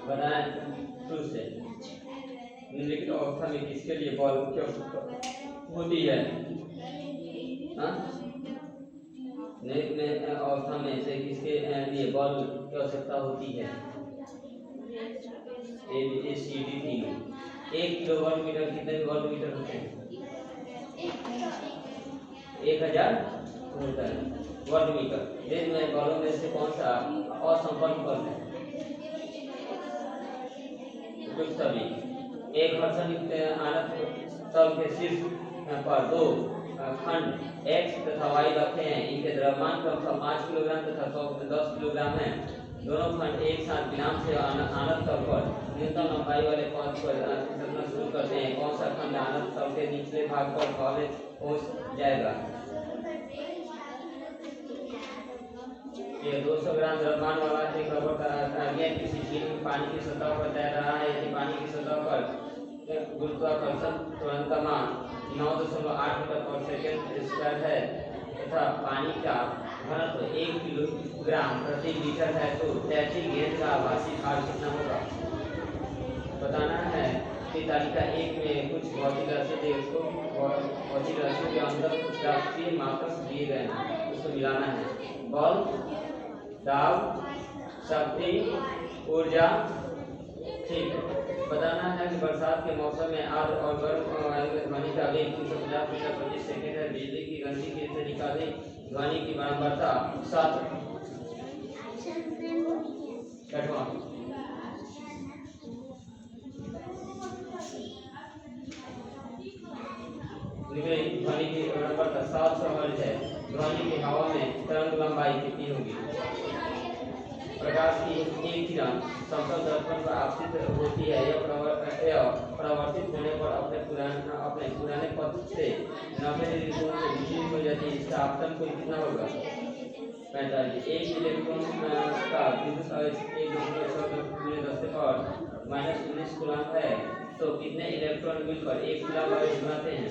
बताना शुरू से निम्नलिखित अवस्था में किसके लिए बॉल की आवश्यकता होती है? निम्न अवस्था में से किसके लिए बॉल की आवश्यकता होती है? ABCD तीनों। 1 किलो वर्ग मीटर कितने वर्ग मीटर होते हैं? 1000 वर्ग मीटर। में बॉलों में से कौन सा असंपर्क बल है? सभी। एक घर्षण आनत तल के शीर्ष पर 2 खंड x तथा y रखे हैं। इनके द्रव्यमान क्रमशः 5 किलोग्राम तथा 10 किलोग्राम है। दोनों खंड एक साथ विराम से आनत तल पर न्यूनतम लंबाई वाले पथ पर खिसकना शुरू करते हैं। कौन सा खंड आनत तल के निचले भाग पर पहले पहुंच जाएगा? ये 200 ग्राम द्रव्यमान वाला एक रबर का गेंद किसी झील में पानी की सतह पर तैर रहा है। यदि पानी की सतह पर गुरुत्वाकर्षण त्वरण का मान 9.8 मीटर पर सेकंड स्क्वायर है तथा पानी का घनत्व 1 किलोग्राम प्रति लीटर है, तो तैरती गेंद का आभासी भार कितना होगा? बताना है कि तालिका 1 में कुछ भौतिक राशियों के अंदर कुछ राष्ट्रीय मापक दिए गए हैं, उसको मिलाना है। बल, दाब, शक्ति, ऊर्जा। ठीक है। बताना है कि बरसात के मौसम में आर्द्र और गर्म वायु में ध्वनि का वेग 350 मीटर प्रति सेकंड है। बिजली की गति से निकाली ध्वनि की बारंबारता 7 ध्वनि की बारंबारता 700 हर्ट्ज है। ध्वनि की हवा में तरंग लंबाई कितनी होगी? प्रकाश की एक किरण समतल दर्पण पर आपतित होती है। यह परावर्तित होने पर अपने पुराने पथ से 90 डिग्री कोण से विचलित हो जाती है। इसका आपतन कोण कितना होगा? 45। एक इलेक्ट्रॉन का विद्युत आवेश 1.6×10⁻⁻19 कूलम्ब है, तो कितने इलेक्ट्रॉन मिलकर 1 कूलम्ब आवेश बनाते हैं?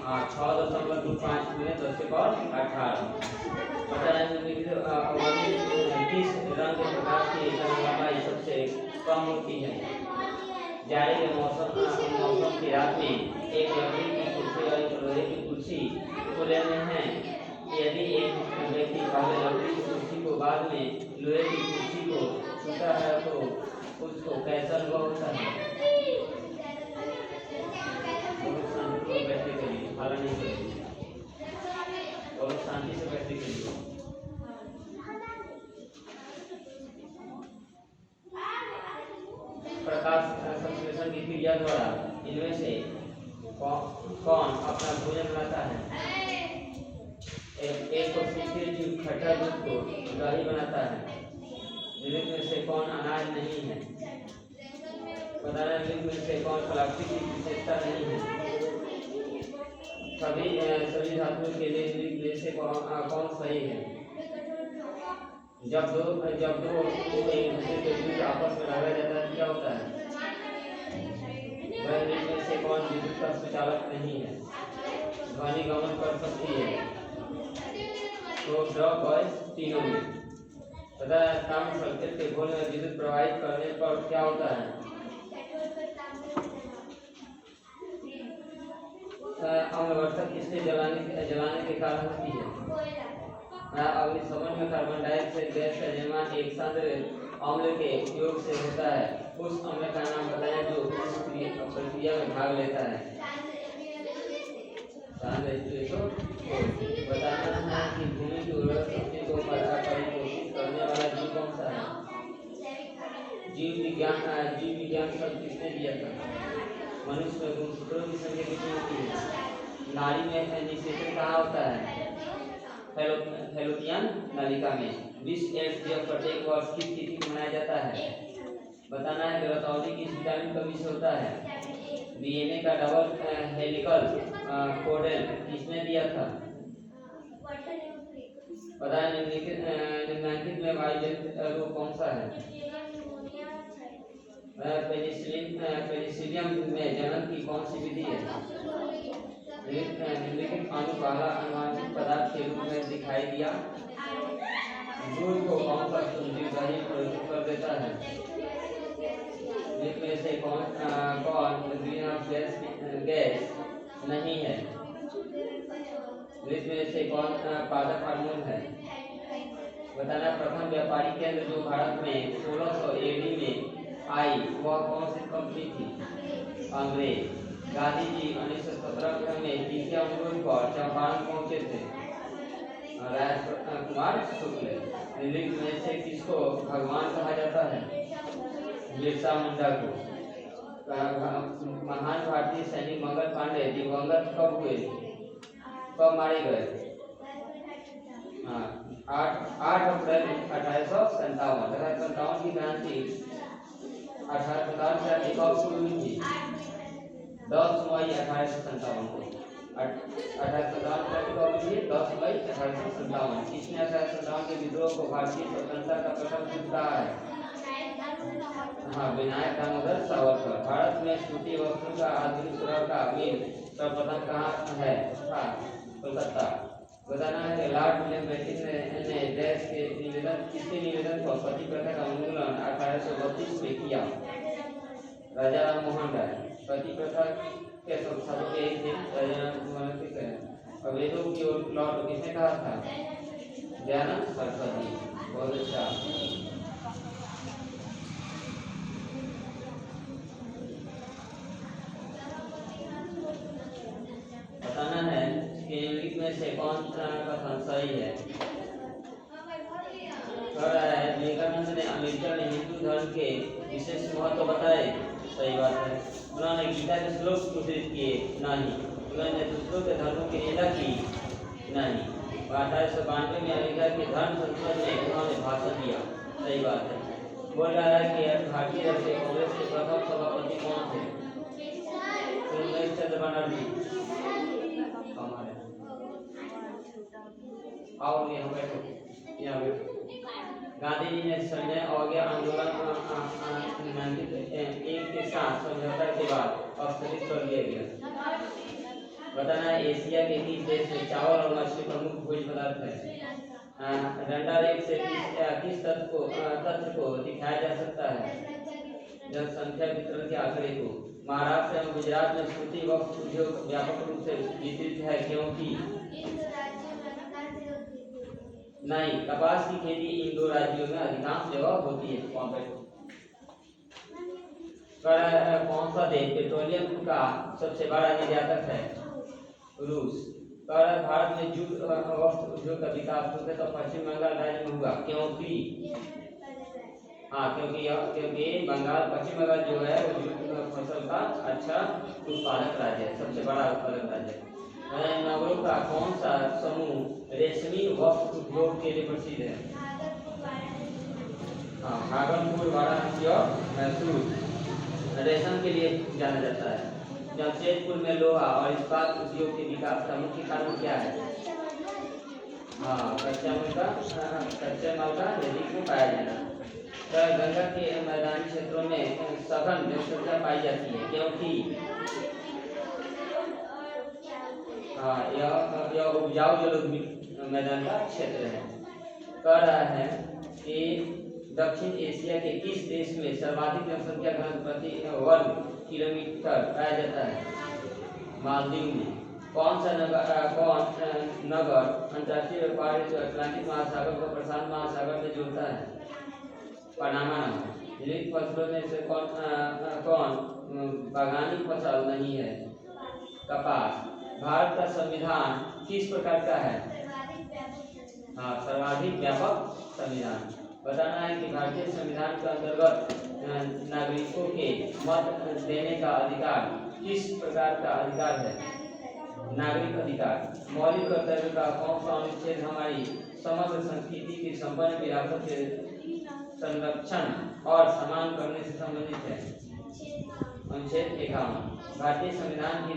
6.25×10⁻18। किस रंग के प्रकाश की लंबाई सबसे कम होती है? जाड़े के मौसम की रात में एक लकड़ी की कुर्सी वाली लोहे की कुर्सी को लेने हैं। यदि एक व्यक्ति पहले लकड़ी की कुर्सी को बाद में लोहे की कुर्सी को छूता है तो उसको कैसा अनुभव होता है? बहुत शांति से बैठने के लिए। प्रकाश संश्लेषण की क्रिया द्वारा इनमें से कौन अपना भोजन बनाता है? एक को सूखे जीव खट्टा दूध को दही बनाता है। निम्न में से कौन अनाज नहीं है? बताना निम्न में से कौन प्लास्टिक की विशेषता नहीं है? सभी धातुओं के लिए निम्न से कौन सही है? जब दो एक दूसरे के बीच आपस में लगा जाता है क्या होता है? वह में से कौन विद्युत का सुचालक नहीं है? ध्वनि गमन कर सकती है। तो ड्रॉप बॉयज तीनों में तथा काम सर्किट के घोल में विद्युत प्रवाहित करने पर क्या होता है? अम्लवर्धक किसके जलाने के कारण होती है? अग्निशमन में कार्बन डाइऑक्साइड गैस का निर्माण एक सांद्र अम्ल के उपयोग से होता है। उस अम्ल का नाम बताएं जो इस प्रक्रिया में भाग लेता है। बताना है कि भूमि की उर्वरक शक्ति को परिपोषित करने वाला जीव कौन सा है? जीव विज्ञान शब्द किसने दिया था? मनुष्य में गुणसूत्रों की संख्या कितनी होती है? नाड़ी में निषेचन कहाँ होता है? फैलोपियन नलिका में। विश्व एड्स दिवस प्रत्येक वर्ष किस तिथि को मनाया जाता है? बताना है कि रतौली किस विटामिन का विषय होता है? DNA का डबल हेलिकल कोडेल किसने दिया था? बताया निम्नलिखित निम्नलिखित में वायुजनित रोग कौन सा है? पेनिसिलियम में जनन की कौन सी विधि है? निम्नलिखित अणु पहला अनुवांशिक पदार्थ के रूप में दिखाई दिया। दूध को कौन सा जीवधारी प्रदूषित कर देता है? इनमें से कौन ग्रीन हाउस गैस नहीं है? इसमें से कौन पादप हार्मोन है? बताना प्रथम व्यापारिक केंद्र जो भारत में 1600 एडी में आई वह कौन सी कंपनी थी? अंग्रेज। गांधी जी 1917 में किसके अनुरोध पर चंपारण पहुंचे थे? राजकुमार शुक्ल। निम्नलिखित में से किसको भगवान कहा जाता है? बिरसा मुंडा को। महान भारतीय सैनिक मंगल पांडे दिवंगत कब हुए? कब मारे गए? 8 अप्रैल 1857 की क्रांति 1857 से कब शुरू हुई थी? 10 मई 1857 को। 10 मई 1857। किसने 1857 के विद्रोह को भारतीय स्वतंत्रता का प्रथम युद्ध कहा है? विनायक दामोदर सावरकर। भारत में सूती वस्त्रों का आधुनिक तरह का मिल सर्वप्रथम कहाँ है? कोलकाता। बताना है कि लॉर्ड विलियम बेंटिक ने देश के किसके निवेदन पर सती प्रथा का उन्मूलन 1832 में किया? राजा राम मोहन राय। सती प्रथा के संस्थापक एक थे राजा राम मोहन राय। और वेदों की ओर लौट किसने कहा था? दयानंद सरस्वती। बहुत अच्छा। बताना है कि निम्नलिखित में से कौन सा कथन सही है? विवेकानंद ने अमेरिका में हिंदू धर्म के विशेष महत्व बताए। सही बात है। उन्होंने गीता के श्लोक उद्धृत किए? नहीं। उन्होंने दूसरों के धर्मों की निंदा की? नहीं। 1892 में अमेरिका के धर्म संसद में उन्होंने भाषण दिया। सही बात है। बोल रहा है कि भारतीय राष्ट्रीय कांग्रेस के प्रथम सभापति कौन थे? उमेश चंद्र बनर्जी। आओ यहाँ बैठो। गांधी जी ने संजय अवज्ञा आंदोलन 1901 के साथ समझौता के बाद स्थगित कर दिया गया। बताना है एशिया के किस देश में चावल और मछली प्रमुख भोज्य पदार्थ है? डंडा रेख से किस तथ्य को दिखाया जा सकता है? जनसंख्या वितरण के आंकड़े को। महाराष्ट्र एवं गुजरात में सूती वस्त्र उद्योग व्यापक रूप से विस्तृत है क्योंकि? नहीं। कपास की खेती इन दो राज्यों में अधिकांश जगह होती है। कौन सा देश पेट्रोलियम का सबसे बड़ा निर्यातक है? रूस। भारत में जूट वस्त्र उद्योग का विकास होता है तो पश्चिम बंगाल राज्य में हुआ क्योंकि? क्योंकि पश्चिम बंगाल जो है वो जूट फसल का अच्छा उत्पादक राज्य है, सबसे बड़ा उत्पादक राज्य है। नगरों का कौन सा समूह रेशमी वस्त्र उद्योग के लिए प्रसिद्ध है? भागलपुर, वाराणसी और मैसूर रेशम के लिए जाना जाता है। जमशेदपुर में लोहा और इस्पात उद्योग के विकास का मुख्य कारण क्या है? कच्चे माल का अधिक में पाया जाना। गंगा के मैदानी क्षेत्रों में सघन जनसंख्या पाई जाती है क्योंकि? यह उपजाऊ जलोढ़ मैदान का क्षेत्र है। कह रहा है कि दक्षिण एशिया के किस देश में सर्वाधिक जनसंख्या घनत्व प्रति वर्ग किलोमीटर पाया जाता है? मालदीव में। कौन नगर अंतर्राष्ट्रीय व्यापार हेतु अटलांटिक महासागर को प्रशांत महासागर में जोड़ता है? पनामा नगर। विविध फसलों में से कौन बागानी फसल नहीं है? कपास। भारत का संविधान किस प्रकार का है? सर्वाधिक व्यापक संविधान। बताना है कि भारतीय संविधान के अंतर्गत नागरिकों के मत देने का अधिकार किस प्रकार का अधिकार है? नागरिक अधिकार। मौलिक कर्तव्य का कौन सा अनुच्छेद हमारी समग्र संस्कृति की संपन्न विरासत के संरक्षण और सम्मान करने से संबंधित है? अनुच्छेद 51। भारतीय संविधान की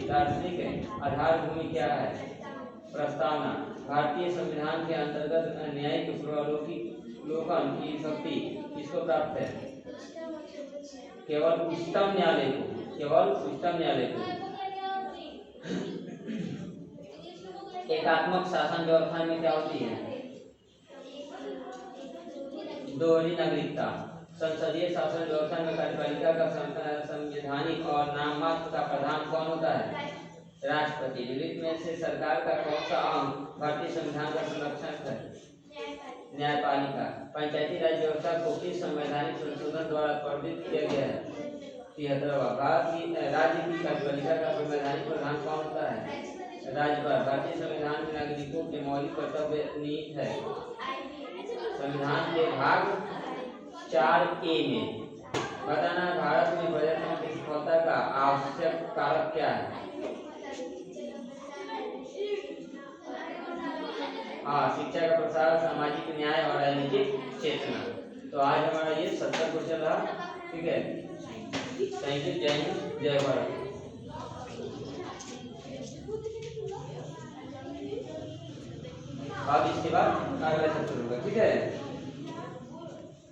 दार्शनिक आधार भूमि क्या है? प्रस्तावना। भारतीय संविधान के अंतर्गत न्यायिक पुनरावलोकन की शक्ति किसको प्राप्त है? केवल उच्चतम न्यायालय को। एकात्मक शासन व्यवस्था में क्या होती है? दोहरी नागरिकता। संसदीय शासन व्यवस्था में कार्यपालिका का संवैधानिक और नाममात्र का प्रधान कौन होता है? राष्ट्रपति। निम्नलिखित में से सरकार का कौन सा अंग भारतीय संविधान का संरक्षक है? न्यायपालिका। पंचायती राज व्यवस्था को किस संवैधानिक संशोधन द्वारा प्रवर्तित किया गया है? 73वां। राज्य की कार्यपालिका का संवैधानिक प्रधान कौन होता है? राज्यपाल। भारतीय संविधान में नागरिकों के मौलिक कर्तव्य निहित है। संविधान के भाग 4A में बताना, भारत में प्रजातंत्र की सफलता का आवश्यक कारक क्या है? शिक्षा का प्रसार, सामाजिक न्याय और राजनीतिक चेतना। तो आज हमारा ये 70 क्वेश्चन रहा। ठीक है, थैंक यू। जय हिंद, जय भारत। अब इसके बाद अगला सत्र होगा। ठीक है।